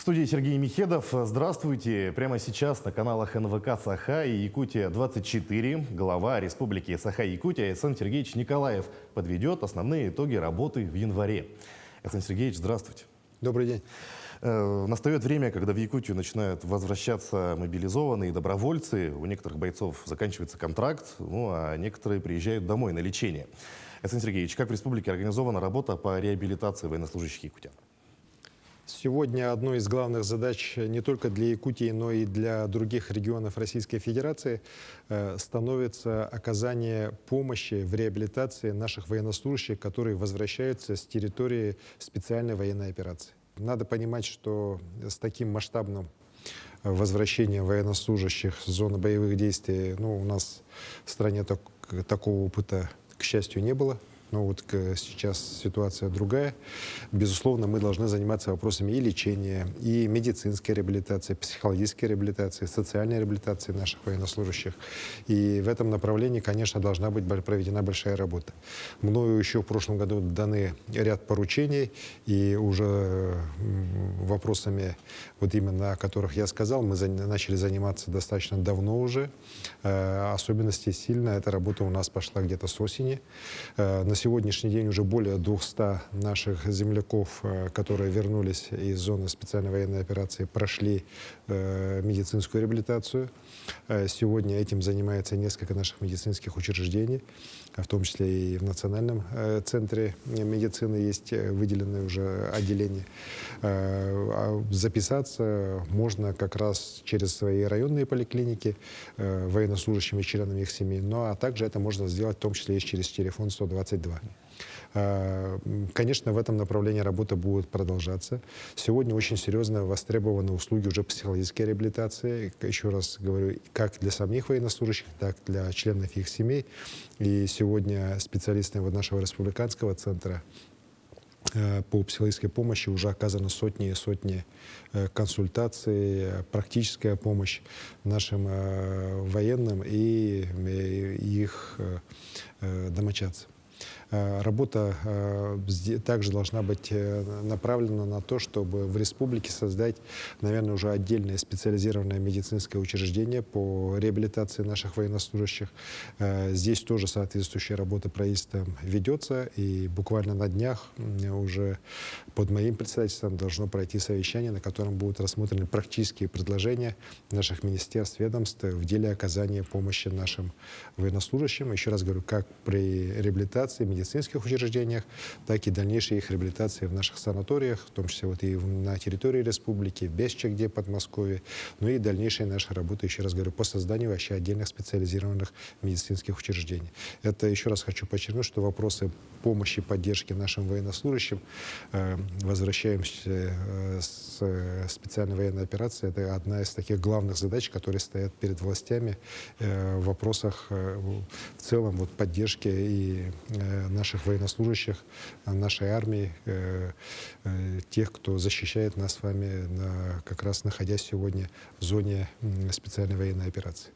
В студии Сергей Михедов. Здравствуйте. Прямо сейчас на каналах НВК Саха и Якутия-24 глава Республики Саха-Якутия Александр Сергеевич Николаев подведет основные итоги работы в январе. Александр Сергеевич, здравствуйте. Добрый день. Настает время, когда в Якутию начинают возвращаться мобилизованные добровольцы. У некоторых бойцов заканчивается контракт, а некоторые приезжают домой на лечение. Александр Сергеевич, как в республике организована работа по реабилитации военнослужащих якутян? Сегодня одной из главных задач не только для Якутии, но и для других регионов Российской Федерации становится оказание помощи в реабилитации наших военнослужащих, которые возвращаются с территории специальной военной операции. Надо понимать, что с таким масштабным возвращением военнослужащих с зоны боевых действий, у нас в стране такого опыта, к счастью, не было. Но вот сейчас ситуация другая. Безусловно, мы должны заниматься вопросами и лечения, и медицинской реабилитации, психологической реабилитации, социальной реабилитации наших военнослужащих. И в этом направлении, конечно, должна быть проведена большая работа. Мною еще в прошлом году даны ряд поручений, и уже вопросами, вот именно о которых я сказал, мы начали заниматься достаточно давно уже. Особенности сильно эта работа у нас пошла где-то с осени. На сегодняшний день уже более 200 наших земляков, которые вернулись из зоны специальной военной операции, прошли медицинскую реабилитацию. Сегодня этим занимается несколько наших медицинских учреждений, в том числе и в Национальном центре медицины есть выделенное уже отделение. Записаться можно как раз через свои районные поликлиники военнослужащими и членами их семей, а также это можно сделать в том числе и через телефон 122. Конечно, в этом направлении работа будет продолжаться. Сегодня очень серьезно востребованы услуги уже психологической реабилитации. Еще раз говорю, как для самих военнослужащих, так и для членов их семей. И сегодня специалистами нашего республиканского центра по психологической помощи уже оказаны сотни и сотни консультаций, практическая помощь нашим военным и их домочадцам. Работа также должна быть направлена на то, чтобы в республике создать, наверное, уже отдельное специализированное медицинское учреждение по реабилитации наших военнослужащих. Здесь тоже соответствующая работа правительством ведется, и буквально на днях уже под моим председательством должно пройти совещание, на котором будут рассмотрены практические предложения наших министерств, ведомств в деле оказания помощи нашим военнослужащим. Еще раз говорю, как при реабилитации, медицинских учреждениях, так и дальнейшей их реабилитации в наших санаториях, в том числе и на территории республики, в Бесчегде, Подмосковье, и дальнейшая наша работа, еще раз говорю, по созданию вообще отдельных специализированных медицинских учреждений. Это, еще раз хочу подчеркнуть, что вопросы помощи, поддержки нашим военнослужащим, возвращаемся с специальной военной операции, это одна из таких главных задач, которые стоят перед властями в вопросах в целом поддержки и наших военнослужащих, нашей армии, тех, кто защищает нас с вами, как раз находясь сегодня в зоне специальной военной операции.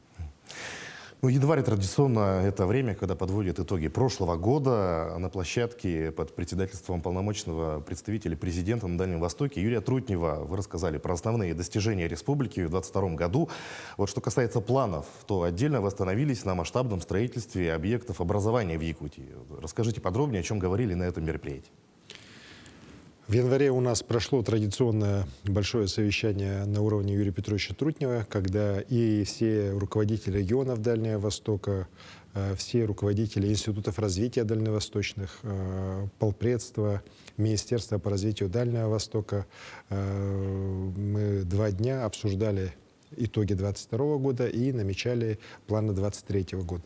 Январь традиционно это время, когда подводят итоги прошлого года. На площадке под председательством полномочного представителя президента на Дальнем Востоке Юрия Трутнева вы рассказали про основные достижения республики в 2022 году. Что касается планов, то отдельно вы остановились на масштабном строительстве объектов образования в Якутии. Расскажите подробнее, о чем говорили на этом мероприятии. В январе у нас прошло традиционное большое совещание на уровне Юрия Петровича Трутнева, когда и все руководители регионов Дальнего Востока, все руководители институтов развития дальневосточных, полпредства, Министерства по развитию Дальнего Востока, мы 2 дня обсуждали итоги 2022 года и намечали планы 2023 года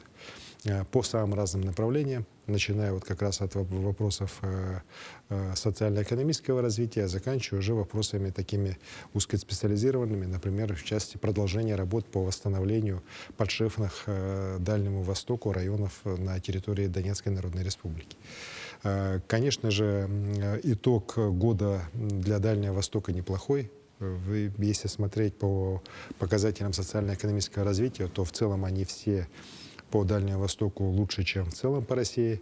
по самым разным направлениям, начиная как раз от вопросов социально-экономического развития, заканчивая уже вопросами такими узкоспециализированными, например, в части продолжения работ по восстановлению подшефных Дальнему Востоку районов на территории Донецкой Народной Республики. Конечно же, итог года для Дальнего Востока неплохой. Если смотреть по показателям социально-экономического развития, то в целом они все по Дальнему Востоку лучше, чем в целом по России.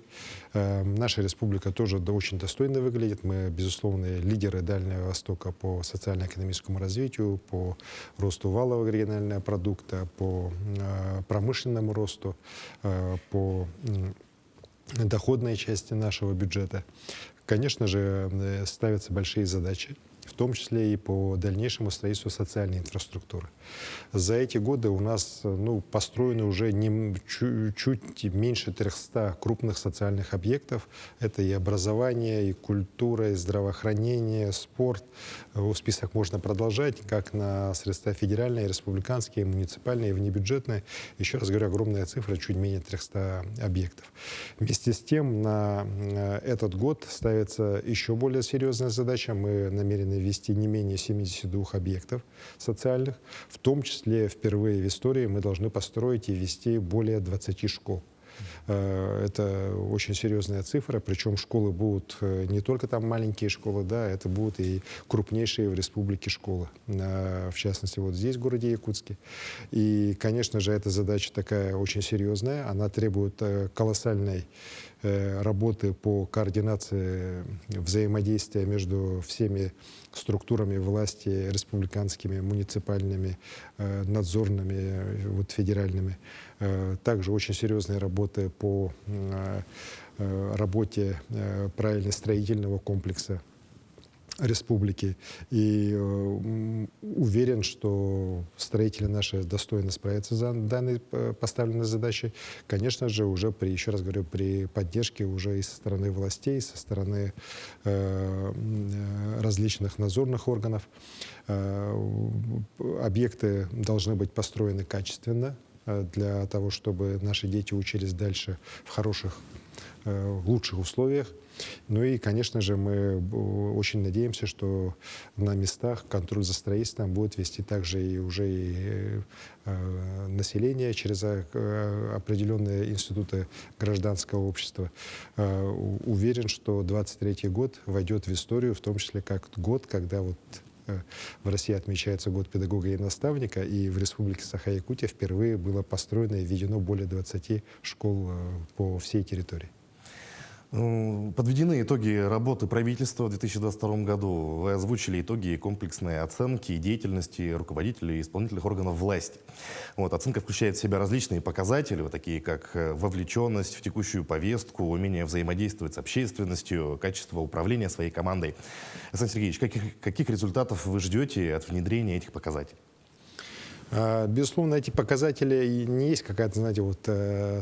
Наша республика тоже очень достойно выглядит. Мы, безусловно, лидеры Дальнего Востока по социально-экономическому развитию, по росту валового регионального продукта, по промышленному росту, по доходной части нашего бюджета. Конечно же, ставятся большие задачи, в том числе и по дальнейшему строительству социальной инфраструктуры. За эти годы у нас построено уже чуть меньше 300 крупных социальных объектов. Это и образование, и культура, и здравоохранение, спорт. Список можно продолжать, как на средства федеральные, республиканские, муниципальные, внебюджетные. Еще раз говорю, огромная цифра, чуть менее 300 объектов. Вместе с тем, на этот год ставится еще более серьезная задача. Мы намерены ввести не менее 72 объектов социальных. В том числе впервые в истории мы должны построить и ввести более 20 школ. Это очень серьезная цифра, причем школы будут не только там маленькие школы, да, это будут и крупнейшие в республике школы, в частности вот здесь, в городе Якутске. И, конечно же, эта задача такая очень серьезная, она требует колоссальной работы по координации взаимодействия между всеми структурами власти, республиканскими, муниципальными, надзорными, вот, федеральными. Также очень серьезные работы по работе правильно строительного комплекса республики. И уверен, что строители наши достойно справятся за данной поставленной задачей. Конечно же, уже еще раз говорю, при поддержке уже и со стороны властей, и со стороны различных надзорных органов. Объекты должны быть построены качественно для того, чтобы наши дети учились дальше в хороших, лучших условиях. Ну и, конечно же, мы очень надеемся, что на местах контроль за строительством будет вести также и уже и население через определенные институты гражданского общества. Уверен, что 2023 год войдет в историю, в том числе как год, когда вот в России отмечается год педагога и наставника, и в Республике Саха-Якутия впервые было построено и введено более 20 школ по всей территории. Подведены итоги работы правительства в 2022 году. Вы озвучили итоги комплексной оценки деятельности руководителей и исполнительных органов власти. Вот, оценка включает в себя различные показатели, вот такие как вовлеченность в текущую повестку, умение взаимодействовать с общественностью, качество управления своей командой. Александр Сергеевич, каких результатов вы ждете от внедрения этих показателей? Безусловно, эти показатели не есть какая-то, знаете, вот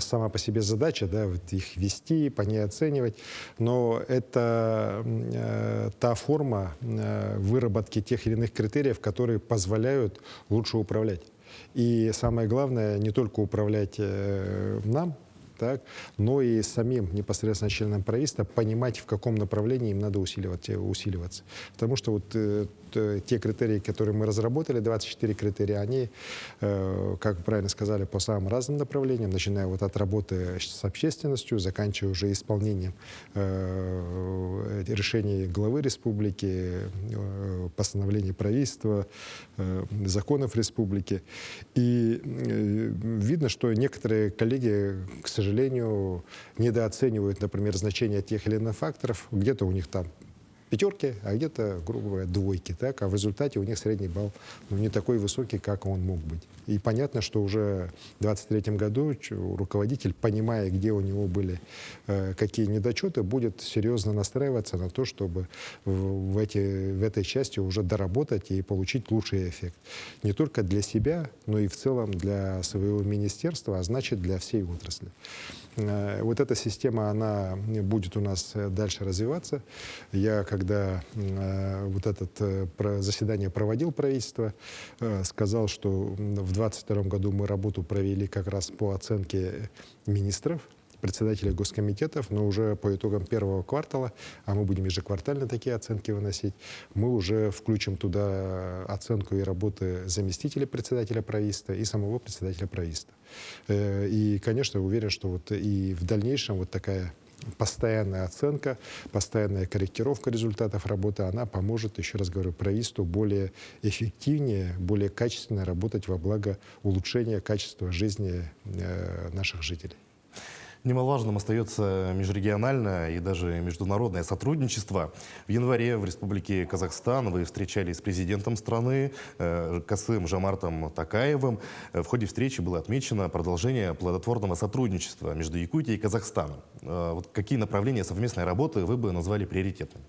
сама по себе задача, да, вот их вести, по ней оценивать, но это та форма выработки тех или иных критериев, которые позволяют лучше управлять. И самое главное, не только управлять нам, так, но и самим непосредственно членам правительства понимать, в каком направлении им надо усиливаться. Потому что вот те критерии, которые мы разработали, 24 критерия, они, как правильно сказали, по самым разным направлениям, начиная вот от работы с общественностью, заканчивая уже исполнением решений главы республики, постановлений правительства, законов республики. И видно, что некоторые коллеги, к сожалению, недооценивают, например, значение тех или иных факторов. Где-то у них там пятерки, а где-то, грубо говоря, двойки. Так? А в результате у них средний балл не такой высокий, как он мог быть. И понятно, что уже в 2023 году руководитель, понимая, где у него были какие недочеты, будет серьезно настраиваться на то, чтобы в этой части уже доработать и получить лучший эффект. Не только для себя, но и в целом для своего министерства, а значит для всей отрасли. Вот эта система, она будет у нас дальше развиваться. Я, когда вот это заседание проводил правительство, сказал, что в 2022 году мы работу провели как раз по оценке министров, председателей госкомитетов, но уже по итогам первого квартала, а мы будем ежеквартально такие оценки выносить, мы уже включим туда оценку и работы заместителей председателя правительства и самого председателя правительства. И, конечно, уверен, что вот и в дальнейшем вот такая постоянная оценка, постоянная корректировка результатов работы, она поможет, еще раз говорю, правительству более эффективнее, более качественно работать во благо улучшения качества жизни наших жителей. Немаловажным остается межрегиональное и даже международное сотрудничество. В январе в Республике Казахстан вы встречались с президентом страны Касым-Жомартом Токаевым. В ходе встречи было отмечено продолжение плодотворного сотрудничества между Якутией и Казахстаном. Вот какие направления совместной работы вы бы назвали приоритетными?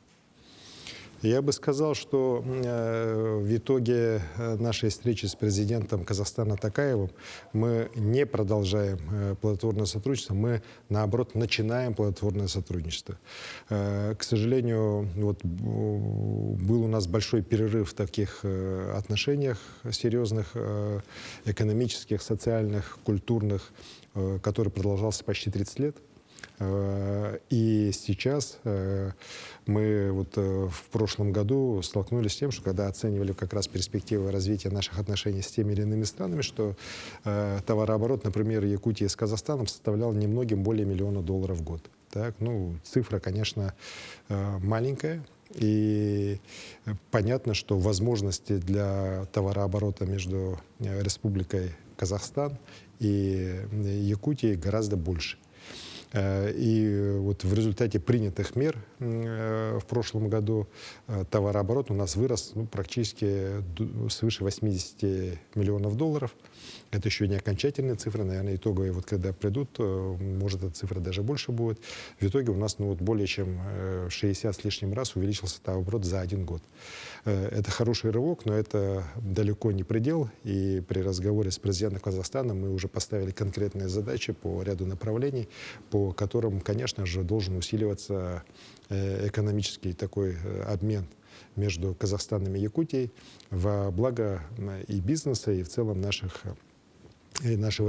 Я бы сказал, что в итоге нашей встречи с президентом Казахстана Токаевым мы не продолжаем плодотворное сотрудничество, мы, наоборот, начинаем плодотворное сотрудничество. К сожалению, вот, был у нас большой перерыв в таких отношениях серьезных, экономических, социальных, культурных, который продолжался почти 30 лет. И сейчас мы вот в прошлом году столкнулись с тем, что когда оценивали как раз перспективы развития наших отношений с теми или иными странами, что товарооборот, например, Якутии с Казахстаном составлял немногим более $1 миллиона в год. Так, ну, цифра, конечно, маленькая. И понятно, что возможности для товарооборота между Республикой Казахстан и Якутией гораздо больше. И вот в результате принятых мер в прошлом году товарооборот у нас вырос практически свыше $80 миллионов. Это еще не окончательная цифра, наверное, итоговые, вот когда придут, может, эта цифра даже больше будет. В итоге у нас более чем 60 с лишним раз увеличился товарооборот за один год. Это хороший рывок, но это далеко не предел. И при разговоре с президентом Казахстана мы уже поставили конкретные задачи по ряду направлений, по которым, конечно же, должен усиливаться экономический такой обмен между Казахстаном и Якутией во благо и бизнеса, и в целом нашего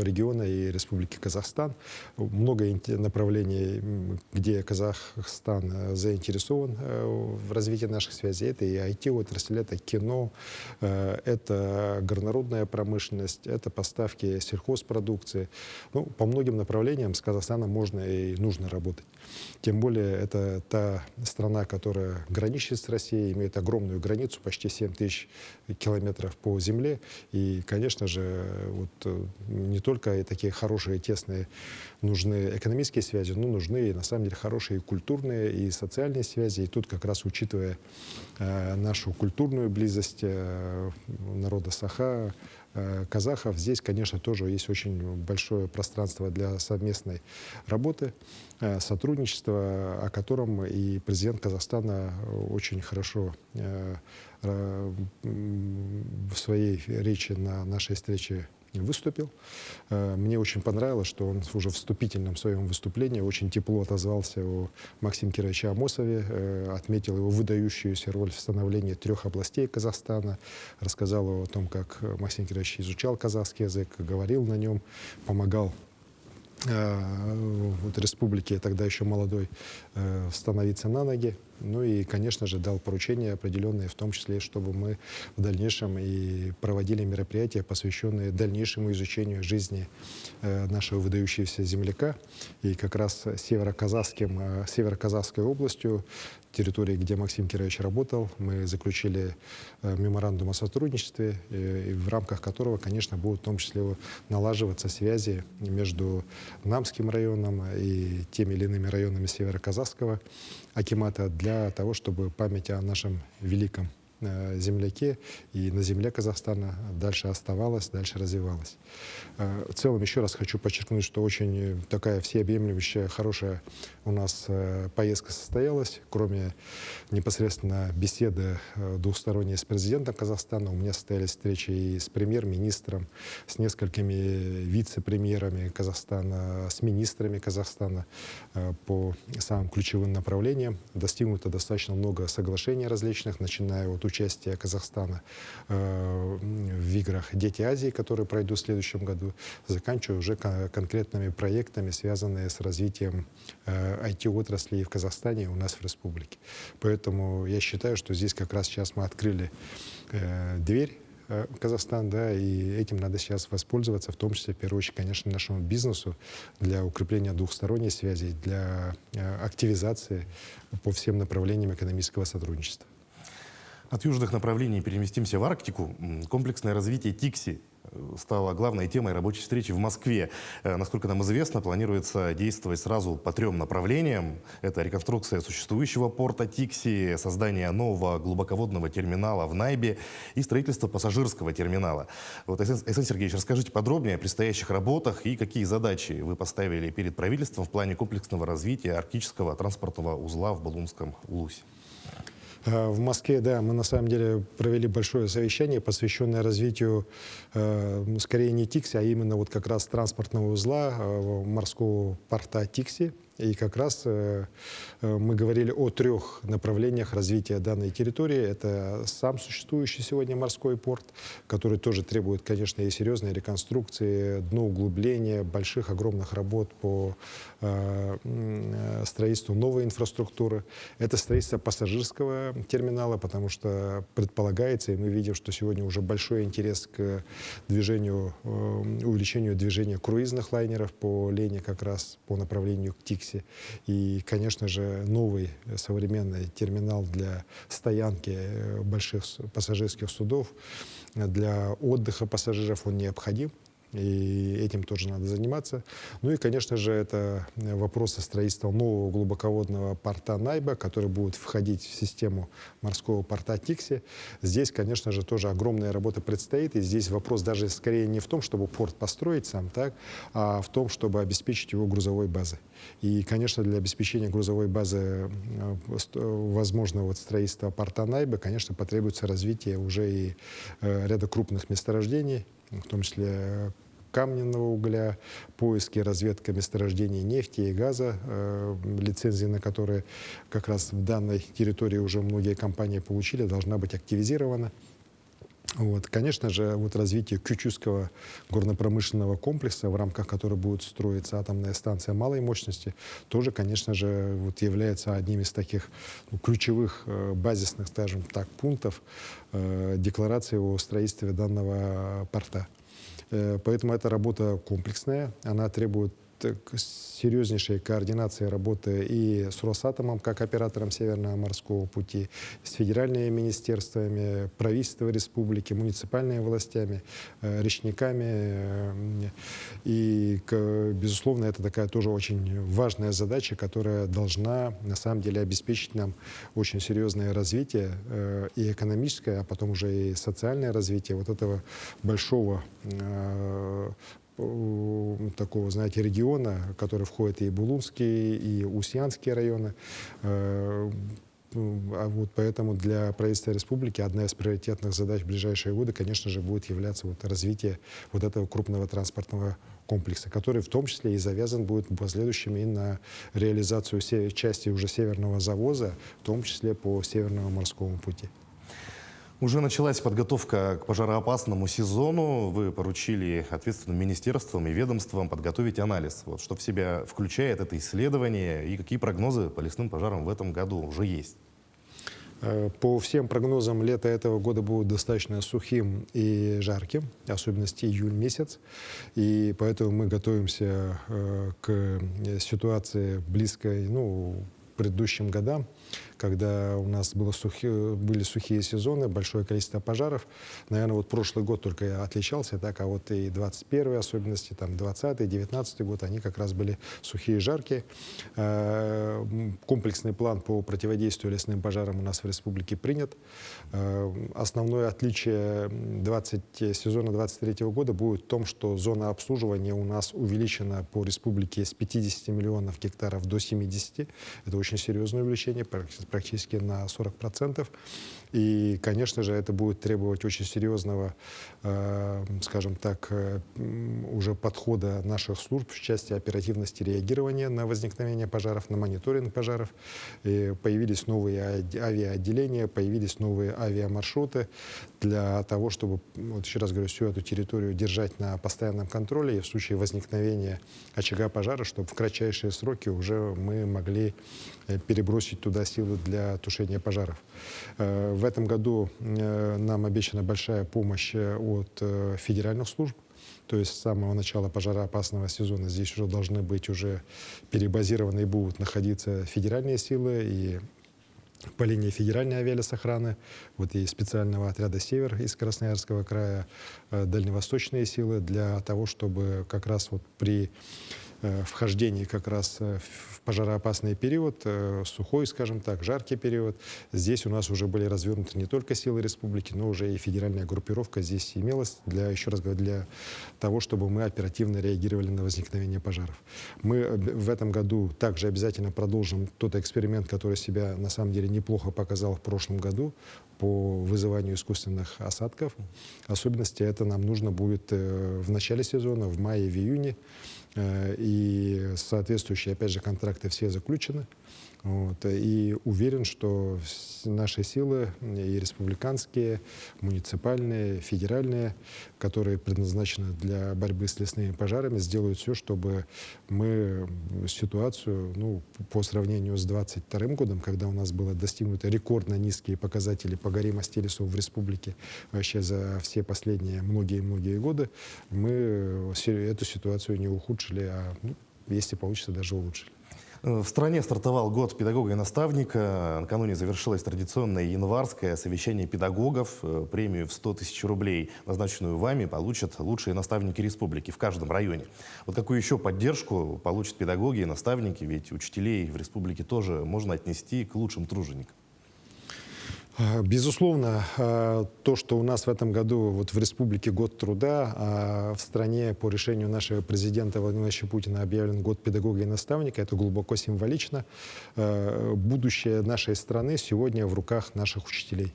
региона и Республики Казахстан. Много направлений, где Казахстан заинтересован в развитии наших связей. Это и IT-отрасль, это кино, это горнорудная промышленность, это поставки сельхозпродукции. Ну, по многим направлениям с Казахстаном можно и нужно работать. Тем более это та страна, которая граничит с Россией, имеет огромную границу, почти 7 тысяч километров по земле. И, конечно же, вот не только такие хорошие, тесные нужны экономические связи, но нужны, на самом деле, хорошие культурные и социальные связи. И тут как раз, учитывая нашу культурную близость народа Саха, казахов, здесь, конечно, тоже есть очень большое пространство для совместной работы, сотрудничества, о котором и президент Казахстана очень хорошо в своей речи на нашей встрече выступил. Мне очень понравилось, что он уже в вступительном своем выступлении очень тепло отозвался о Максиме Кировиче Амосове, отметил его выдающуюся роль в становлении 3 областей Казахстана, рассказал о том, как Максим Кирович изучал казахский язык, говорил на нем, помогал вот республике, тогда еще молодой, становиться на ноги. Ну и, конечно же, дал поручения определенные, в том числе, чтобы мы в дальнейшем и проводили мероприятия, посвященные дальнейшему изучению жизни нашего выдающегося земляка. И как раз североказахской областью, территории, где Максим Кирович работал, мы заключили меморандум о сотрудничестве, и в рамках которого, конечно, будут в том числе налаживаться связи между Намским районом и теми или иными районами североказахского акимата для того, чтобы память о нашем великом земляке и на земле Казахстана дальше оставалась, дальше развивалась. В целом, еще раз хочу подчеркнуть, что очень такая всеобъемлющая, хорошая у нас поездка состоялась. Кроме непосредственно беседы двухсторонней с президентом Казахстана, у меня состоялись встречи и с премьер-министром, с несколькими вице-премьерами Казахстана, с министрами Казахстана по самым ключевым направлениям. Достигнуто достаточно много соглашений различных, начиная от участия Казахстана в играх «Дети Азии», которые пройдут в следующем году, заканчивая уже конкретными проектами, связанными с развитием IT-отрасли в Казахстане и у нас в республике. Поэтому я считаю, что здесь как раз сейчас мы открыли дверь Казахстан, да, и этим надо сейчас воспользоваться, в том числе, в первую очередь, конечно, нашему бизнесу для укрепления двухсторонней связи, для активизации по всем направлениям экономического сотрудничества. От южных направлений переместимся в Арктику. Комплексное развитие ТИКСИ стало главной темой рабочей встречи в Москве. Насколько нам известно, планируется действовать сразу по 3 направлениям. Это реконструкция существующего порта ТИКСИ, создание нового глубоководного терминала в Найбе и строительство пассажирского терминала. Вот, Айсан Сергеевич, расскажите подробнее о предстоящих работах и какие задачи вы поставили перед правительством в плане комплексного развития арктического транспортного узла в Балунском Улусе. В Москве, да, мы на самом деле провели большое совещание, посвященное развитию, скорее не ТИКСИ, а именно вот как раз транспортного узла морского порта ТИКСИ. И как раз мы говорили о 3 направлениях развития данной территории. Это сам существующий сегодня морской порт, который тоже требует, конечно, и серьезной реконструкции, дноуглубления, больших, огромных работ по строительству новой инфраструктуры. Это строительство пассажирского терминала, потому что предполагается, и мы видим, что сегодня уже большой интерес к движению, увеличению движения круизных лайнеров по линии как раз по направлению к ТИКСИ. И, конечно же, новый современный терминал для стоянки больших пассажирских судов, для отдыха пассажиров он необходим. И этим тоже надо заниматься. Ну и, конечно же, это вопросы строительства нового глубоководного порта Найба, который будет входить в систему морского порта ТИКСИ. Здесь, конечно же, тоже огромная работа предстоит. И здесь вопрос даже скорее не в том, чтобы порт построить сам, так, а в том, чтобы обеспечить его грузовой базой. И, конечно, для обеспечения грузовой базы возможного строительства порта Найба, конечно, потребуется развитие уже и ряда крупных месторождений, в том числе каменного угля, поиски и разведка месторождений нефти и газа, лицензии на которые как раз в данной территории уже многие компании получили, должна быть активизирована. Вот. Конечно же, вот развитие Кючуского горно-промышленного комплекса, в рамках которого будет строиться атомная станция малой мощности, тоже, конечно же, вот является одним из таких ключевых базисных, скажем так, пунктов декларации о строительстве данного порта. Поэтому эта работа комплексная, она требует серьезнейшей координации работы и с Росатомом, как оператором Северного морского пути, с федеральными министерствами, правительством республики, муниципальными властями, речниками. И, безусловно, это такая тоже очень важная задача, которая должна, на самом деле, обеспечить нам очень серьезное развитие и экономическое, а потом уже и социальное развитие вот этого большого такого, знаете, региона, который входит и Булунские, и Усьянские районы. А вот поэтому для правительства республики одна из приоритетных задач в ближайшие годы, конечно же, будет являться вот развитие вот этого крупного транспортного комплекса, который в том числе и завязан будет последующими и на реализацию части уже северного завоза, в том числе по Северному морскому пути. Уже началась подготовка к пожароопасному сезону. Вы поручили ответственным министерствам и ведомствам подготовить анализ. Вот, что в себя включает это исследование и какие прогнозы по лесным пожарам в этом году уже есть? По всем прогнозам, лето этого года будет достаточно сухим и жарким, в особенности июль месяц. И поэтому мы готовимся к ситуации близкой, предыдущим годам, когда у нас были сухие сезоны, большое количество пожаров. Наверное, вот прошлый год только отличался, так, а вот и 21-й особенности, там 20-й, 19-й год, они как раз были сухие и жаркие. Комплексный план по противодействию лесным пожарам у нас в республике принят. Основное отличие сезона 23 года будет в том, что зона обслуживания у нас увеличена по республике с 50 миллионов гектаров до 70. Это очень серьезное увеличение, практически на 40%. И, конечно же, это будет требовать очень серьезного, скажем так, уже подхода наших служб в части оперативности реагирования на возникновение пожаров, на мониторинг пожаров. И появились новые авиаотделения, появились новые авиамаршруты для того, чтобы, вот еще раз говорю, всю эту территорию держать на постоянном контроле и в случае возникновения очага пожара, чтобы в кратчайшие сроки уже мы могли перебросить туда силы для тушения пожаров. В этом году нам обещана большая помощь от федеральных служб. То есть с самого начала пожароопасного сезона здесь уже должны быть уже перебазированы и будут находиться федеральные силы и по линии федеральной авиалесохраны, вот и специального отряда «Север» из Красноярского края, дальневосточные силы для того, чтобы как раз вот при вхождении как раз в пожароопасный период, сухой, скажем так, жаркий период, здесь у нас уже были развернуты не только силы республики, но уже и федеральная группировка здесь имелась, еще раз говорю, для того, чтобы мы оперативно реагировали на возникновение пожаров. Мы в этом году также обязательно продолжим тот эксперимент, который себя на самом деле неплохо показал в прошлом году по вызыванию искусственных осадков. Особенности это нам нужно будет в начале сезона, в мае, в июне. И соответствующие, опять же, контракты все заключены. Вот. И уверен, что наши силы, и республиканские, муниципальные, федеральные, которые предназначены для борьбы с лесными пожарами, сделают все, чтобы мы ситуацию, ну, по сравнению с 2022 годом, когда у нас было достигнуты рекордно низкие показатели по горимости лесов в республике, вообще за все последние многие-многие годы, мы эту ситуацию не ухудшили, а, ну, если получится, даже улучшили. В стране стартовал год педагога и наставника. Накануне завершилось традиционное январское совещание педагогов. Премию в 100 тысяч рублей, назначенную вами, получат лучшие наставники республики в каждом районе. Вот какую еще поддержку получат педагоги и наставники? Ведь учителей в республике тоже можно отнести к лучшим труженикам. Безусловно, то, что у нас в этом году вот в республике год труда, а в стране по решению нашего президента Владимира Владимировича Путина объявлен год педагога и наставника, это глубоко символично. Будущее нашей страны сегодня в руках наших учителей.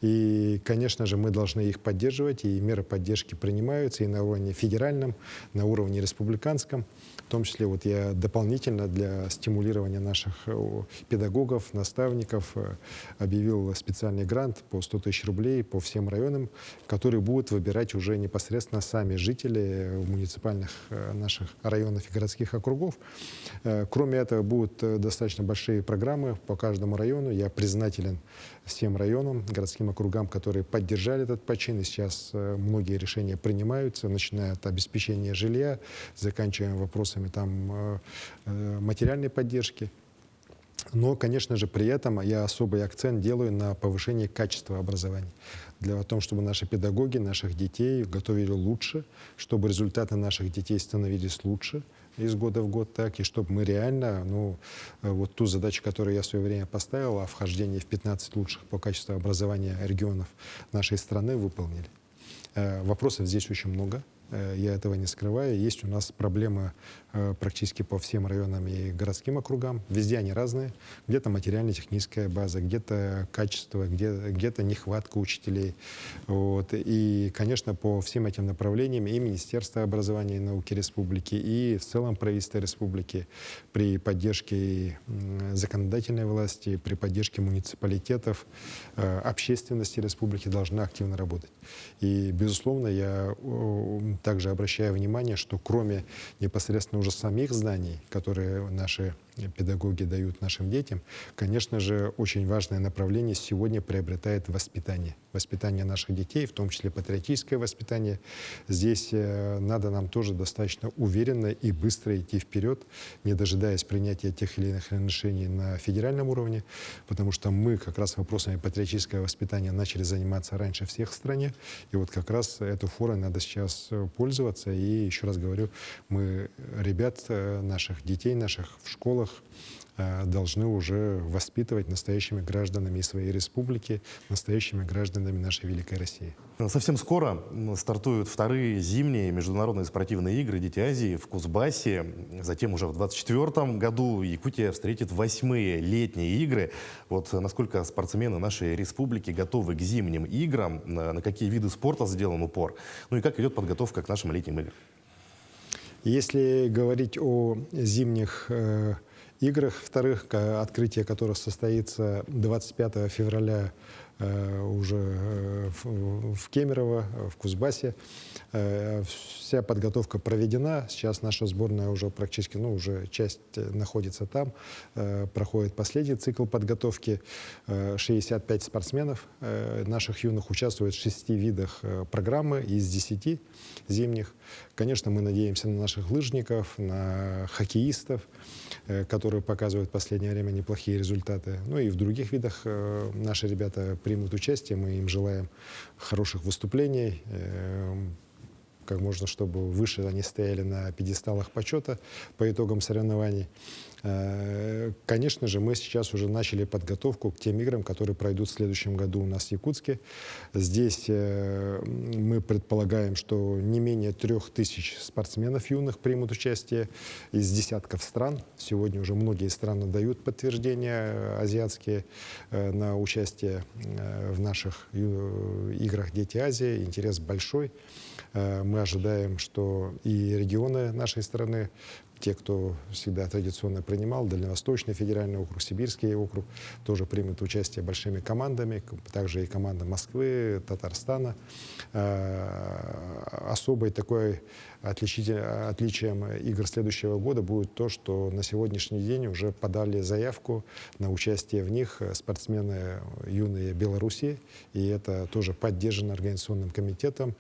И, конечно же, мы должны их поддерживать, и меры поддержки принимаются и на уровне федеральном, на уровне республиканском. В том числе вот я дополнительно для стимулирования наших педагогов, наставников объявил специальный грант по 100 тысяч рублей по всем районам, которые будут выбирать уже непосредственно сами жители муниципальных наших районов и городских округов. Кроме этого, будут достаточно большие программы по каждому району. Я признателен всем районам, городским округам, которые поддержали этот почин. И сейчас многие решения принимаются, начиная от обеспечения жилья, заканчивая вопросами там, материальной поддержки. Но, конечно же, при этом я особый акцент делаю на повышении качества образования. Для того, чтобы наши педагоги, наших детей готовили лучше, чтобы результаты наших детей становились лучше из года в год, так, и чтобы мы реально, ну, вот ту задачу, которую я в свое время поставил, о вхождении в 15 лучших по качеству образования регионов нашей страны, выполнили. Вопросов здесь очень много. Я этого не скрываю. Есть у нас проблемы практически по всем районам и городским округам. Везде они разные. Где-то материально-техническая база, где-то качество, где-то нехватка учителей. Вот. И, конечно, по всем этим направлениям и Министерство образования и науки республики, и в целом правительство республики при поддержке законодательной власти, при поддержке муниципалитетов, общественности республики должны активно работать. И, безусловно, я также обращаю внимание, что кроме непосредственно уже самих знаний, которые наши педагоги дают нашим детям, конечно же, очень важное направление сегодня приобретает воспитание. Воспитание наших детей, в том числе патриотическое воспитание. Здесь надо нам тоже достаточно уверенно и быстро идти вперед, не дожидаясь принятия тех или иных решений на федеральном уровне, потому что мы как раз вопросами патриотического воспитания начали заниматься раньше всех в стране. И вот как раз эту фору надо сейчас пользоваться. И еще раз говорю, мы ребят наших, детей наших в школах должны уже воспитывать настоящими гражданами своей республики, настоящими гражданами нашей великой России. Совсем скоро стартуют вторые зимние международные спортивные игры «Дети Азии» в Кузбассе. Затем уже в 2024 году Якутия встретит 8-е летние игры. Вот насколько спортсмены нашей республики готовы к зимним играм, на какие виды спорта сделан упор, ну и как идет подготовка к нашим летним играм? Если говорить о зимних играх вторых, открытие которых состоится 25 февраля уже в Кемерово, в Кузбассе. Вся подготовка проведена. Сейчас наша сборная уже практически, уже часть находится там. Проходит последний цикл подготовки. 65 спортсменов наших юных участвуют в 6 видах программы из 10 зимних. Конечно, мы надеемся на наших лыжников, на хоккеистов, которые показывают в последнее время неплохие результаты. Ну и в других видах наши ребята примут участие. Мы им желаем хороших выступлений, как можно, чтобы выше они стояли на пьедесталах почета по итогам соревнований. Конечно же, мы сейчас уже начали подготовку к тем играм, которые пройдут в следующем году у нас в Якутске. Здесь мы предполагаем, что не менее 3000 спортсменов юных примут участие из десятков стран. Сегодня уже многие страны дают подтверждения азиатские на участие в наших играх «Дети Азии». Интерес большой. Мы ожидаем, что и регионы нашей страны, те, кто всегда традиционно принимал, Дальневосточный федеральный округ, Сибирский округ, тоже примут участие большими командами, также и команда Москвы, Татарстана. Особой такой отличием игр следующего года будет то, что на сегодняшний день уже подали заявку на участие в них спортсмены юные Беларуси, и это тоже поддержано Организационным комитетом,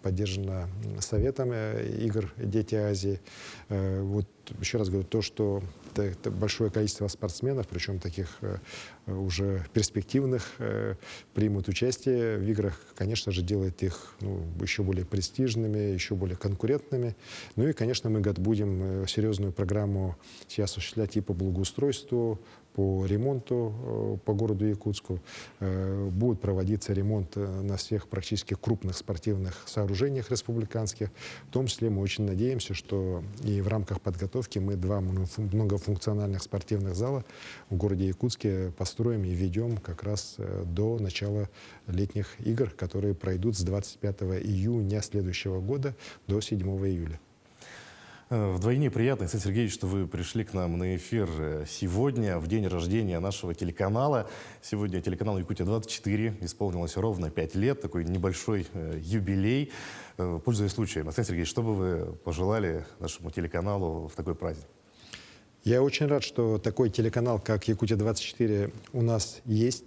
поддержано Советом игр «Дети Азии». Вот еще раз говорю, то, что это большое количество спортсменов, причем таких уже перспективных, примут участие в играх, конечно же, делает их еще более престижными, еще более конкурентными. Ну и, конечно, мы будем серьезную программу сейчас осуществлять и по благоустройству, по ремонту по городу Якутску. Будет проводиться ремонт на всех практически крупных спортивных сооружениях республиканских. В том числе мы очень надеемся, что и в рамках подготовки мы 2 многофункциональных спортивных зала в городе Якутске построим и введем как раз до начала летних игр, которые пройдут с 25 июня следующего года до 7 июля. Вдвойне приятно, Александр Сергеевич, что вы пришли к нам на эфир сегодня, в день рождения нашего телеканала. Сегодня телеканалу «Якутия-24» исполнилось ровно 5 лет, такой небольшой юбилей. Пользуясь случаем, Александр Сергеевич, что бы вы пожелали нашему телеканалу в такой праздник? Я очень рад, что такой телеканал, как «Якутия-24» у нас есть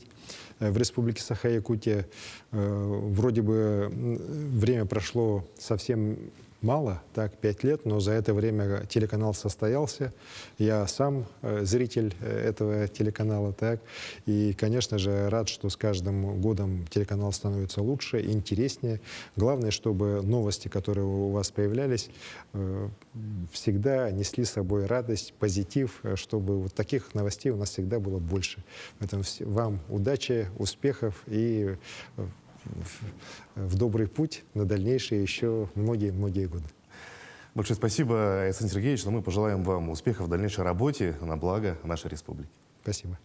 в Республике Саха-Якутия. Вроде бы время прошло совсем мало, 5 лет, но за это время телеканал состоялся. Я сам зритель этого телеканала, и, конечно же, рад, что с каждым годом телеканал становится лучше, интереснее. Главное, чтобы новости, которые у вас появлялись, всегда несли с собой радость, позитив, чтобы вот таких новостей у нас всегда было больше. Поэтому вам удачи, успехов и в добрый путь на дальнейшие еще многие-многие годы. Большое спасибо, Александр Сергеевич. Но мы пожелаем вам успехов в дальнейшей работе на благо нашей республики. Спасибо.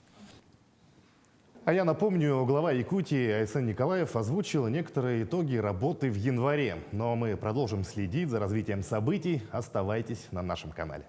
А я напомню, глава Якутии Айсен Николаев озвучил некоторые итоги работы в январе. Но мы продолжим следить за развитием событий. Оставайтесь на нашем канале.